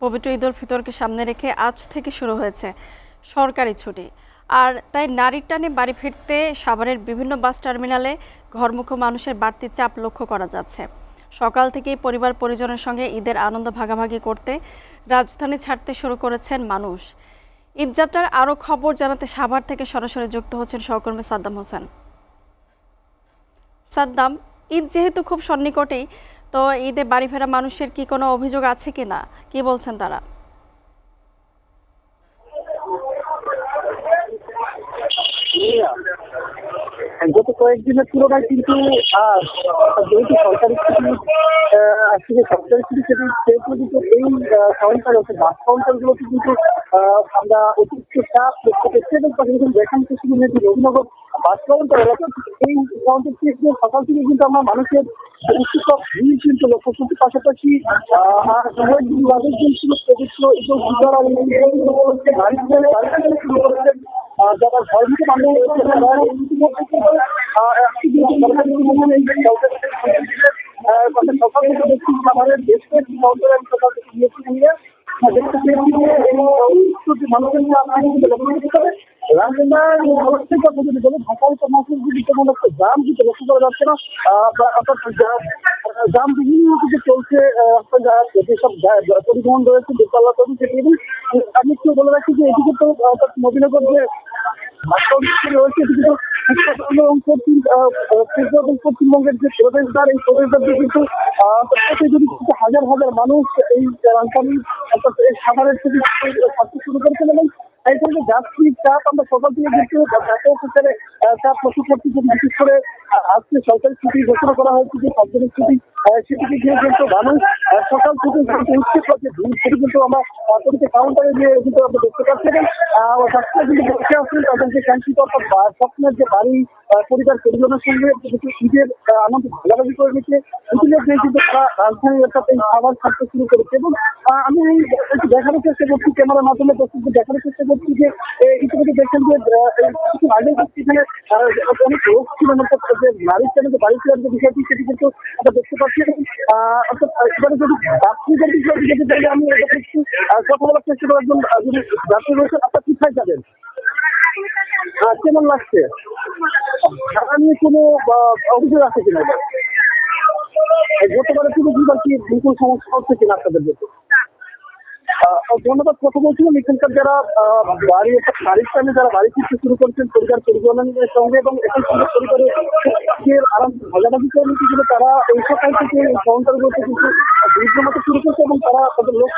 পবিত্র ঈদ উল ফিতরকে সামনে রেখে আজ থেকে শুরু হয়েছে সরকারি ছুটি। আর তাই নারীর টানে বাড়ি ফিরতে সাভারের বিভিন্ন বাস টার্মিনালে ঘরমুখো মানুষের বাড়তি চাপ লক্ষ্য করা যাচ্ছে। সকাল থেকেই পরিবার পরিজনের সঙ্গে ঈদের আনন্দ ভাগাভাগি করতে রাজধানী ছাড়তে শুরু করেছেন মানুষ। ঈদযাত্রার আরও খবর জানাতে সাভার থেকে সরাসরি যুক্ত হচ্ছেন সহকর্মী সাদ্দাম হোসেন। সাদ্দাম, ঈদ যেহেতু খুব সন্নিকটেই, তো ঈদে বাড়ি ফেরা মানুষের কি কোনো অভিযোগ আছে কিনা, কি বলছেন তারা? গত কয়েকদিনের তুলনায় কিন্তু যেহেতু সরকারি ছুটি আসলে সরকারি ছুটি সেহেতু কিন্তু এই কাউন্টার আছে বাস কাউন্টার গুলোতে কিন্তু আমরা অতিরিক্ত চাপ দেখতে পাচ্ছি এবং পাশাপাশি দেখান শুধু রবীনগর বাস কাউন্টার এলাকা এই কাউন্টার থেকে সকাল থেকে কিন্তু আমরা মানুষের ভিড় কিন্তু লক্ষ্য করছি। পাশাপাশি বাজেট ছিল পবিত্র এবং শুরু করেছেন যারা ধর্মীয় মানুষ রয়েছে তারা সকাল থেকে দেখছি খাবারের বেশ কয়েকটি কাউন্টার আমি সকাল থেকে গিয়েছি নিয়ে দেখতে পেয়েছি যে মানুষের লক্ষ্য করতে হবে রাজধানীর ঢাকার কর্মসূচি তেমন একটা জাম কিন্তু লক্ষ্য করা যাচ্ছে না। অর্থাৎ জাম বিভিন্ন কিছু চলছে যেসব পরিবহন রয়েছে দোতলা তৈরি সেটি এবং আমি একটু বলে রাখি যে এদিকে তো অর্থাৎ নবীনগর যে রয়েছে এদিকে তো এবং পশ্চিমবঙ্গের যে প্রবেশদ্বার এই প্রবেশদ্বার কিন্তু যদি হাজার হাজার মানুষ এই রাজধানী অর্থাৎ এই সাভারের থেকে ছাড়তে শুরু করেছেন এবং এই সঙ্গে যাত্রীর চাপ আমরা সকাল থেকে কিন্তু চাপ লক্ষ্য করছি যে বিশেষ করে আজকে সরকারি ছুটি ঘোষণা করা হয়েছে যে সরকারের ছুটি সেটিকে ঘিরে কিন্তু মানুষ সকাল থেকে উৎসব করছে সেটি কিন্তু আমরা কাউন্টারে গিয়ে কিন্তু আমরা দেখতে পাচ্ছি এবং যাত্রীরা কিন্তু বসে আসছেন তাদের যে কাঙ্ক্ষিত অর্থাৎ স্বপ্নের যে বাড়ি পরিবার পরিজনের সঙ্গে ঈদের আনন্দ ভাগাভাগি করে নিচ্ছে ইতিমধ্যে কিন্তু তারা রাজধানী অর্থাৎ এই খাবার ছাড়তে শুরু করেছে এবং আমি একটু দেখানোর চেষ্টা করছি ক্যামেরার মাধ্যমে দেখানোর চেষ্টা করছি যে ইতিমধ্যে দেখছেন যে কিছু আগে এখানে অনেক লোক ছিলেন অর্থাৎ যে নারীর টানে যে বাড়ি ফেরার যে বিষয়টি সেটি কিন্তু আমরা দেখতে পাচ্ছি এবং অর্থাৎ এবারে যদি যাত্রীদের বিষয়টি যেতে চাইলে আমি একটু কথা বলার চেষ্টা করার জন্য যদি যাত্রী রয়েছেন আপনার কোথায় যাবেন কেমন লাগছে টাকা নিয়ে কোনো অভিযোগ আছে কিনা গতবারের থেকে দুবার কি বিপুল সমস্যা হচ্ছে কিনা আপনাদের জন্য? ধন্যবাদ। কথা বলছিলাম এখানকার যারা বাড়ির টাইমে যারা বাড়ি ফিরতে শুরু করছেন পরিবার পরিজনের সঙ্গে এবং এখন সঙ্গে পরিবারের আরাম ভাগাভাগি করে নিতে গেলে তারা এই সকাল থেকে এই কাউন্টারগুলোতে কিন্তু বিরুদ্ধ মতো শুরু করছে এবং তারা তাদের লোক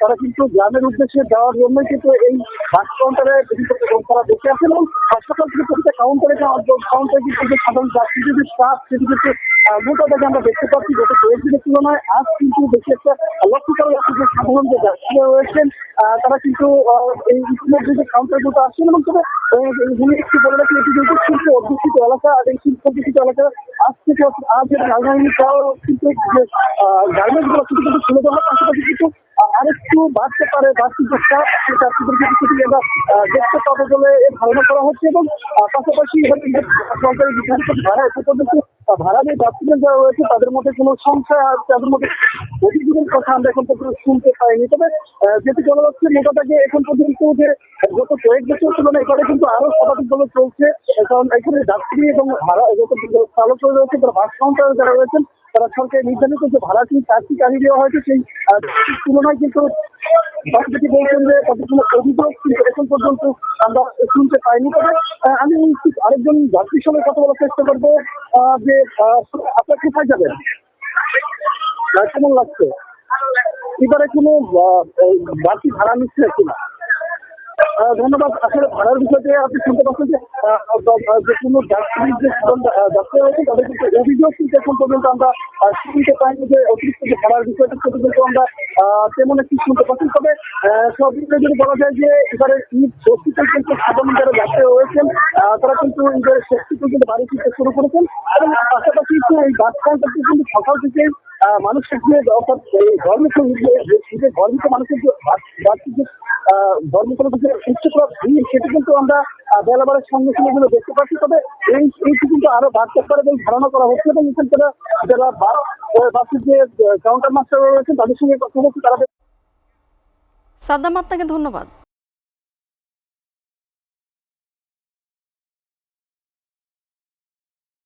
তারা কিন্তু গ্রামের উদ্দেশ্যে যাওয়ার জন্যই কিন্তু এই বাস কাউন্টারে তারা বসে আছেন এবং সকাল থেকে প্রতিটা কাউন্টারে কিন্তু সাধারণ যাত্রীদের যে স্টাফ সেটি কিন্তু মোটামুটি আমরা দেখতে পাচ্ছি গত কয়েকদিনের তুলনায় আজ কিন্তু বেশি একটা লক্ষ্য করা যাচ্ছে যে সাধারণ যে যাত্রীরা রয়েছেন তারা কিন্তু এই ইতিমধ্যে যে কাউন্টারগুলো আসছেন এবং তবে একটু বলে রাখি এটি কিন্তু শিল্প অধ্যুষিত এলাকা আর এই শিল্প অধ্যুষিত এলাকা আজ থেকে আজ রাজধানী কিন্তু গার্মেন্টস গুলো কিন্তু খুলে দেওয়া হয় পাশাপাশি কিন্তু আরেকটু বাড়তে পারে বাড়তি যে স্টাফ সেই যাত্রীদেরকে সেটি আমরা দেখতে পাবো বলে ধারণা করা হচ্ছে এবং পাশাপাশি সরকারি ভাড়া এ পর্যন্ত ভাড়া নিয়ে যাত্রীদের যারা রয়েছে তাদের মধ্যে কোনো সংখ্যা তাদের মধ্যে অভিযোগের কথা আমরা এখন পর্যন্ত শুনতে পাইনি। তবে যেটি বলা যাচ্ছে মোটাটাকে এখন পর্যন্ত যে গত কয়েক বছর তুলনায় এখানে কিন্তু আরো স্বাভাবিকভাবে চলছে কারণ এখানে যাত্রী এবং ভাড়া যত চালক রয়েছে তারা বাস কাউন্টারে যারা রয়েছেন তারা সরকারি নির্ধারিত যে ভাড়াটি চারটি চালিয়ে দেওয়া হয়েছে সেই তুলনায় কিন্তু যেটি বলছেন যে তাদের কোনো অভিযোগ কিন্তু এখন পর্যন্ত আমরা শুনতে পাইনি। তবে আমি আরেকজন যাত্রীর সঙ্গে কথা বলার চেষ্টা করবো যে আপনার কোথায় যাবেন কেমন লাগছে এবারে কোনো বাড়তি ভাড়া নিচ্ছে কিনা? ধন্যবাদ। আসলে ভাড়ার বিষয়টি আপনি শুনতে পাচ্ছেন যে কোনো যাত্রীর যে যাত্রী রয়েছে তাদের কিন্তু অভিযোগ কিন্তু এখন পর্যন্ত আমরা শুনতে পাইনি যে অতিরিক্ত যে ভাড়ার বিষয়টি সেটি কিন্তু আমরা তেমন একটি শুনতে পাচ্ছি। তবে সব বিষয়ে যদি বলা যায় যে এবারে ঈদ স্বস্তিতে কিন্তু সাধারণ যারা যাত্রী রয়েছেন তারা কিন্তু ঈদের স্বস্তিতে কিন্তু বাড়ি ফিরতে শুরু করেছেন এবং পাশাপাশি এই বাস কাউন্টারটি কিন্তু সকাল থেকে মানুষের যে অর্থাৎ ধর্মিক মানুষের যে ধর্মকরণ যে উচ্চ করা ভিড় সেটি কিন্তু আমরা বেলাবারের সঙ্গে সঙ্গে এগুলো দেখতে পাচ্ছি। তবে এইটি কিন্তু আরো বাড়তে পারে বলে ধারণা করা হচ্ছে এবং এখান থেকে যারা বাসের যে কাউন্টার মাস্টার রয়েছেন তাদের সঙ্গে কথা বলছি, তারা সাদ্দাম, আপনাকে ধন্যবাদ।